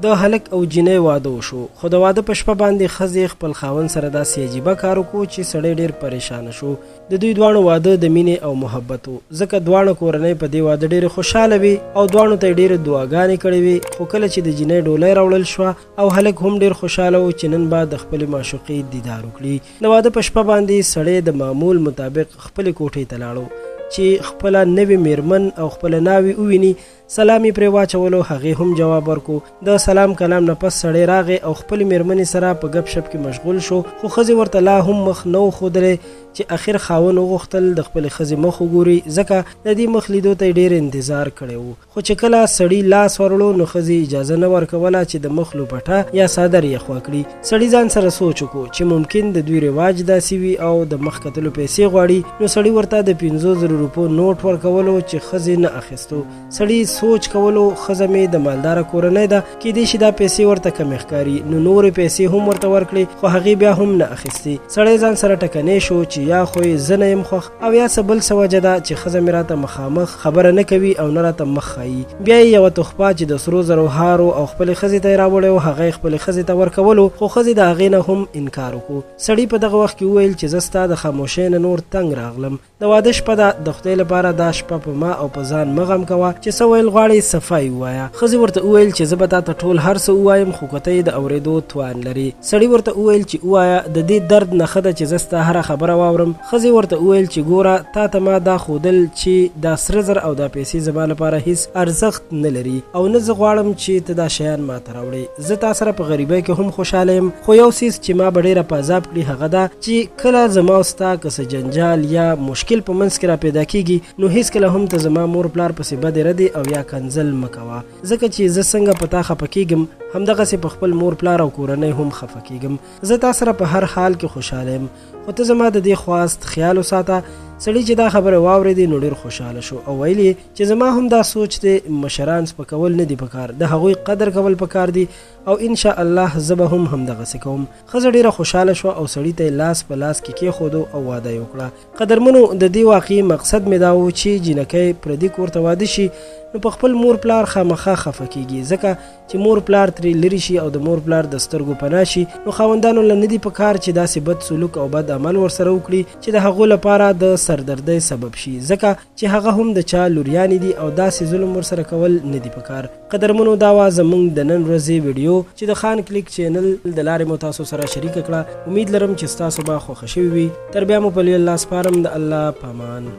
د هلک او جینۍ واده وشو خو د واده په شپه باندې ښځې خپل خاوند سره داسې عجیبه کار وکړو چې سړی ډېر پریشانه شو. د دوی دواړو واده د مینې او محبت و، ځکه دواړه کورنۍ په دې واده ډېرې خوشحاله وي او دواړو ته یې ډېرې دعاګانې کړې وي. خو کله چې د جینۍ ډولۍ راوړل شوه او هلک هم ډېر خوشحاله و چې نن به د خپلې معشوقې دیدار وکړي. د واده په شپه باندې سړی د معمول مطابق خپلې کوټې ته لاړو چې خپله نوې میرمن او خپله ناوې وویني. سلام یې پرې واچولو، هغې هم جواب ورکو. د سلام کلام نه پس سړی راغی او خپلې میرمنې سره په ګپ شپ کې مشغول شو. خو ښځې ورته لا هم مخ نه و ښودلی چې اخر خاوند وغوښتل د خپلې ښځې مخ وګوري، ځکه د دې مخ لیدو ته یې ډېر انتظار کړی و. خو چې کله سړي لاس ورړو نو ښځې اجازه نه ورکوله چې د مخ لوپټه یا څادر یې خوا کړي. سړي ځان سره سوچ وکړو چې ممکن د دوی رواج داسې وي او د مخ کتلو پیسې غواړي. نو سړي ورته د 500,000 روپو نوټ ورکولو چې ښځې نه اخیستو. سړي سوچ کولو ښځه مې د مالداره کورنۍ ده، کیدای شي دا پیسې ورته کمې ښکاري، نو نورې پیسې هم ورته ورکړي، خو هغې بیا هم نه اخیستې. سړی ځان سره ټکنی شو چې یا خو یې زه نه یم خوښ او یا څه بل څه وجه ده چې ښځه مې راته مخامخ خبره نه کوي او نه راته مخ ښایي. بیا یې یوه تحفه چې د سرو زرو هارو او خپلې ښځې ته یې راوړی و هغه یې خپلې ښځې ته ورکولو، خو ښځې د هغې نه هم انکار وکړو. سړي په دغه وخت کې وویل چې زه ستا د خاموشۍ نه نور تنګ راغلم. د واده شپه ده، د خدای لپاره دا شپه په ما او په ځان مه غم کوه چې څه ویل غواړې صفایي ووایه. ښځې ورته وویل چې زه به تا ته ټول هر څه ووایم، خو که ته یې د اورېدو توان لري. سړي ورته وویل چې ووایه، د دې درد نه ښه ده چې زه ستا هره خبره واورم. ښځې ورته وویل چې ګوره، تا ته ما دا ښودل چې دا سره زر او دا پیسې زما لپاره هیڅ ارزښت نه لري او نه زه غواړم چې ته دا شیان ما ته راوړې. زه تا سره په غریبۍ کې هم خوشحاله یم، خو یو څیز چې ما به ډېره په عذاب کړي هغه ده چې کله زما او ستا که څه جنجال یا مشکل په منځ کې را پیدا کیږي نو هیڅکله هم ته زما مور پلار پسې بدې ردې او یا کنځل مه کوه، ځکه چې زه څنګه په تا خفه کیږم همدغسې په خپل مور پلار او کورنۍ هم خفه کیږم. زه تا سره په هر حال کې خوشحاله یم، خو ته زما د دې خواست خیال وساته. سړي چې دا خبره واورېدې نو ډېر خوشحاله شو او ویل یې چې زما هم دا سوچ دی، مشران سپکول نه دي پکار، د هغوی قدر کول پکار دي او انشاءالله زه به هم همدغسې کوم. ښځه ډېره خوشحاله شوه او سړي ته یې لاس په لاس کې کېښودو او واده یې وکړه. قدرمنو، د دې واقعي مقصد مې دا و چې جینکۍ پردي کور ته واده شي نو په خپل مور پلار خامخا خفه کیږي، ځکه چې مور پلار ترې لرې شي او د مور پلار د سترګو پناه شي. نو خاوندانو له نه دي پکار چې داسې بد سلوک او بد عمل ورسره وکړي چې د هغو لپاره د سردردۍ سبب شي، ځکه چې هغه هم د چا لوریانې دي او داسې ظلم ورسره کول نه دي پکار. قدرمنو، دا وه زموږ د نن ورځې ویډیو چې د خان کلیک چینل د لارې مو تاسو سره شریکه کړه. امید لرم چې ستاسو به خوښه شوې وي. تر بیا مو په لوی الله سپارم. د الله په امان.